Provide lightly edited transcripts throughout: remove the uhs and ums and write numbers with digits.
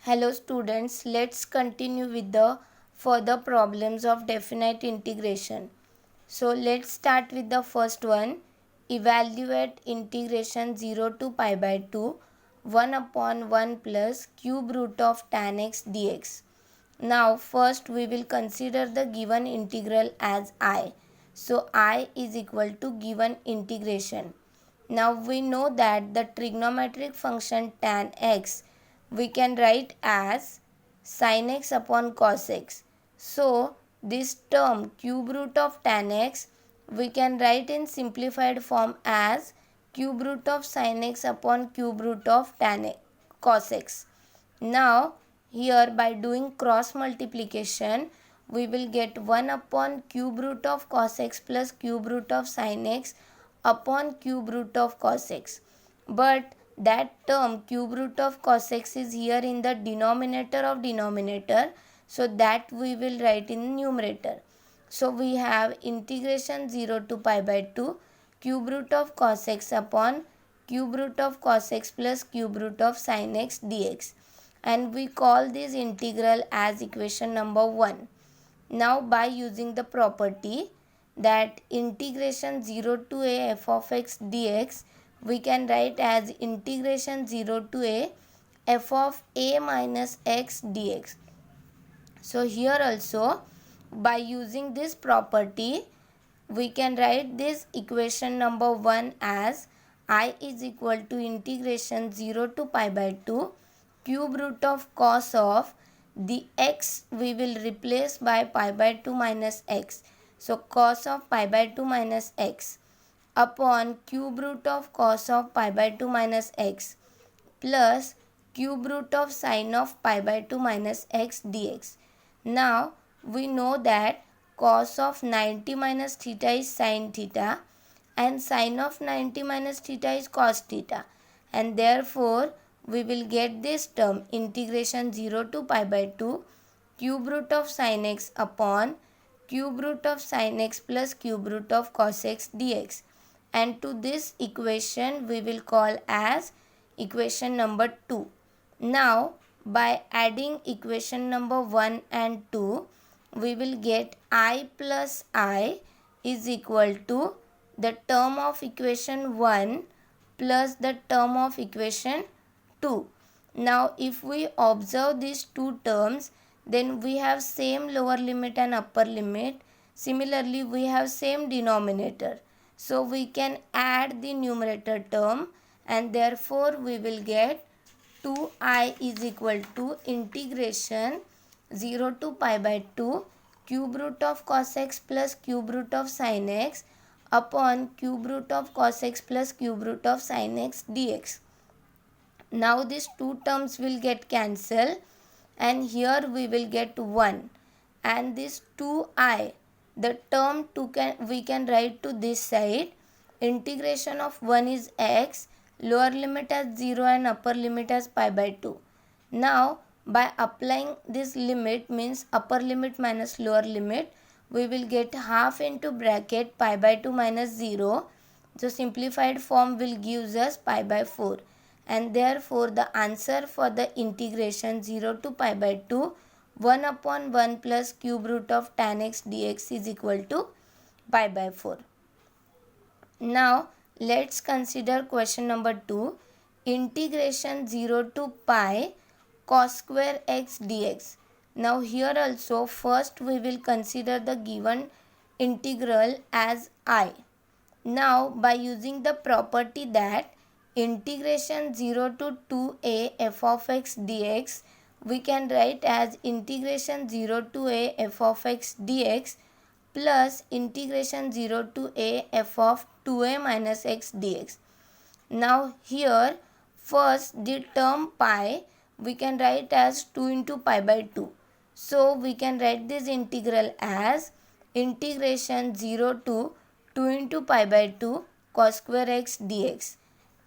Hello students, let's continue with the further problems of definite integration. So let's start with the first one. Evaluate integration 0 to pi by 2 1 upon 1 plus cube root of tan x dx. Now first we will consider the given integral as I. So I is equal to given integration. Now we know that the trigonometric function tan x we can write as sin x upon cos x. So this term cube root of tan x we can write in simplified form as cube root of sin x upon cube root of tan x, cos x. Now here by doing cross multiplication we will get 1 upon cube root of cos x plus cube root of sin x upon cube root of cos x. But that term cube root of cos x is here in the denominator of denominator, so that we will write in numerator. So we have integration 0 to pi by 2 cube root of cos x upon cube root of cos x plus cube root of sin x dx, and we call this integral as equation number 1. Now by using the property that integration 0 to a f of x dx we can write as integration 0 to a f of a minus x dx. So here also by using this property we can write this equation number 1 as I is equal to integration 0 to pi by 2 cube root of cos of the x we will replace by pi by 2 minus x. So cos of pi by 2 minus x upon cube root of cos of pi by 2 minus x plus cube root of sin of pi by 2 minus x dx. Now we know that cos of 90 minus theta is sin theta and sin of 90 minus theta is cos theta, and therefore we will get this term integration 0 to pi by 2 cube root of sin x upon cube root of sin x plus cube root of cos x dx, and to this equation we will call as equation number 2. Now by adding equation number 1 and 2 we will get I plus I is equal to the term of equation 1 plus the term of equation 2. Now if we observe these two terms then we have same lower limit and upper limit. Similarly we have same denominator. So we can add the numerator term and therefore we will get 2I is equal to integration 0 to pi by 2 cube root of cos x plus cube root of sin x upon cube root of cos x plus cube root of sin x dx. Now these two terms will get cancelled and here we will get 1, and this 2I the term 2 we can write to this side. Integration of 1 is x, lower limit as 0 and upper limit as pi by 2. Now by applying this limit means upper limit minus lower limit we will get half into bracket pi by 2 minus 0. So simplified form will gives us pi by 4, and therefore the answer for the integration 0 to pi by 2 1 upon 1 plus cube root of tan x dx is equal to pi by 4. Now let's consider question number 2, integration 0 to pi cos square x dx. Now here also first we will consider the given integral as I. Now by using the property that integration 0 to 2a f of x dx we can write as integration 0 to a f of x dx plus integration 0 to a f of 2a minus x dx. Now here first the term pi we can write as 2 into pi by 2. So we can write this integral as integration 0 to 2 into pi by 2 cos square x dx.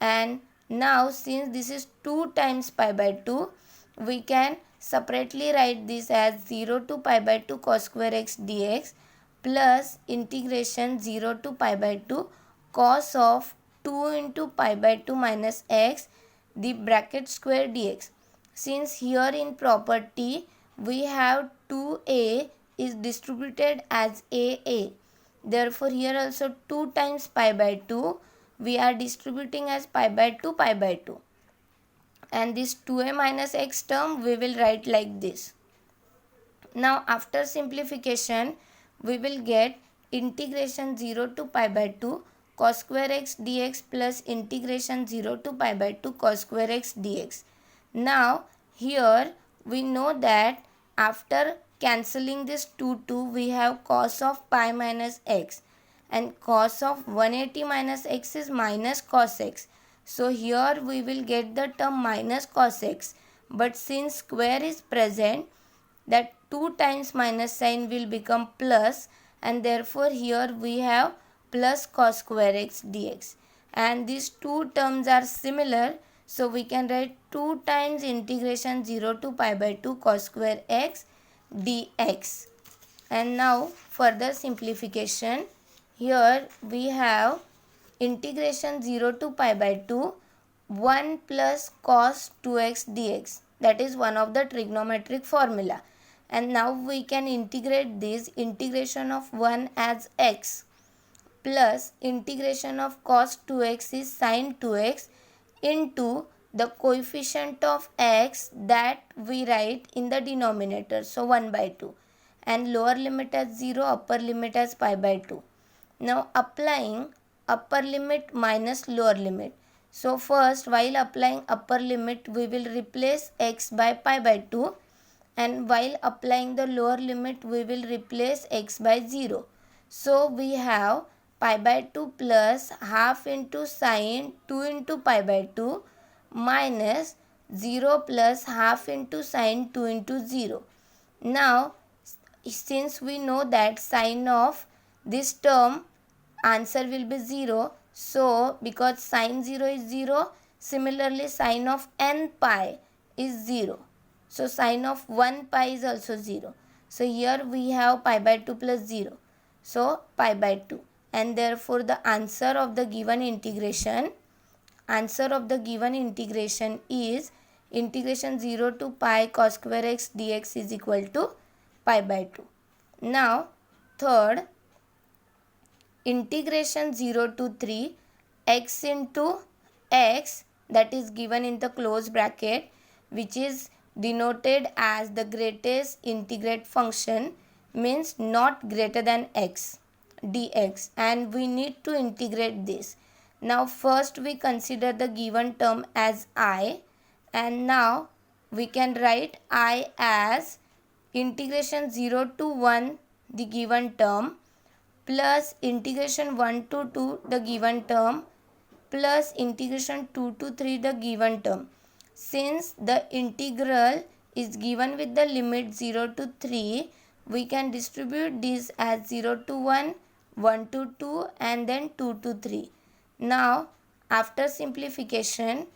And now since this is 2 times pi by 2 we can separately write this as 0 to pi by 2 cos square x dx plus integration 0 to pi by 2 cos of 2 into pi by 2 minus x the bracket square dx. Since here in property we have 2a is distributed as a, therefore here also 2 times pi by 2 we are distributing as pi by 2 pi by 2, and this 2a minus x term we will write like this. Now after simplification we will get integration 0 to pi by 2 cos square x dx plus integration 0 to pi by 2 cos square x dx. Now here we know that after cancelling this 2 we have cos of pi minus x, and cos of 180 minus x is minus cos x. So here we will get the term minus cos x, but since square is present, that 2 times minus sign will become plus, and therefore here we have plus cos square x dx, and these two terms are similar, so we can write 2 times integration 0 to pi by 2 cos square x dx. And now further simplification, here we have integration 0 to pi by 2 1 plus cos 2x dx, that is one of the trigonometric formula. And now we can integrate this integration of 1 as x plus integration of cos 2x is sin 2x into the coefficient of x that we write in the denominator, so 1 by 2, and lower limit as 0, upper limit as pi by 2. Now applying upper limit minus lower limit. So first, while applying upper limit we will replace x by pi by 2, and while applying the lower limit we will replace x by 0. So we have pi by 2 plus half into sine 2 into pi by 2 minus 0 plus half into sine 2 into 0. Now since we know that sine of this term answer will be 0, so because sine 0 is 0, similarly sine of n pi is 0. So sine of 1 pi is also 0. So here we have pi by 2 plus 0. So pi by 2. And therefore the answer of the given integration is integration 0 to pi cos square x dx is equal to pi by 2. Now third, integration 0 to 3 x into x, that is given in the close bracket, which is denoted as the greatest integrate function, means not greater than x dx, and we need to integrate this. Now first we consider the given term as I, and now we can write I as integration 0 to 1 the given term plus integration 1 to 2 the given term plus integration 2 to 3 the given term. Since the integral is given with the limit 0 to 3, we can distribute this as 0 to 1, 1 to 2, and then 2 to 3. Now after simplification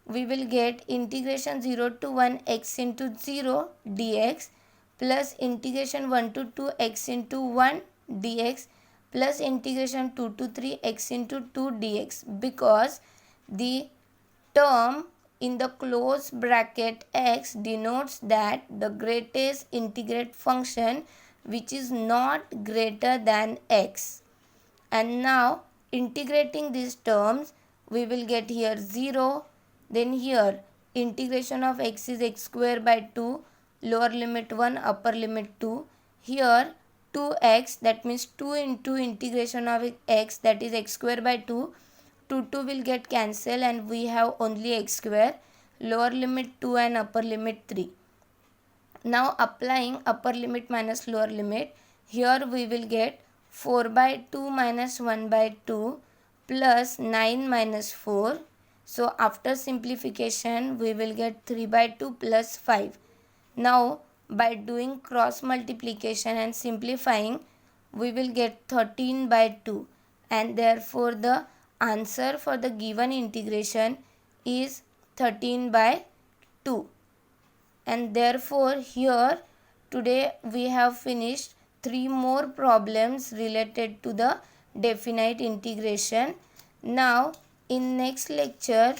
we will get integration 0 to 1 x into 0 dx plus integration 1 to 2 x into 1 dx plus integration 2 to 3 x into 2 dx, because the term in the close bracket x denotes that the greatest integrate function which is not greater than x. And now integrating these terms we will get here 0, then here integration of x is x square by 2, lower limit 1, upper limit 2, here 2x, that means 2 into integration of x, that is x square by 2, 2 will get cancelled and we have only x square, lower limit 2 and upper limit 3. Now applying upper limit minus lower limit, here we will get 4 by 2 minus 1 by 2 plus 9 minus 4. So after simplification we will get 3 by 2 plus 5. Now by doing cross multiplication and simplifying we will get 13 by 2, and therefore the answer for the given integration is 13 by 2. And therefore here today we have finished 3 more problems related to the definite integration. Now in next lecture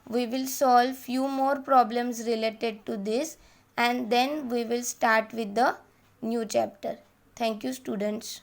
We will solve few more problems related to this, and then we will start with the new chapter. Thank you, students.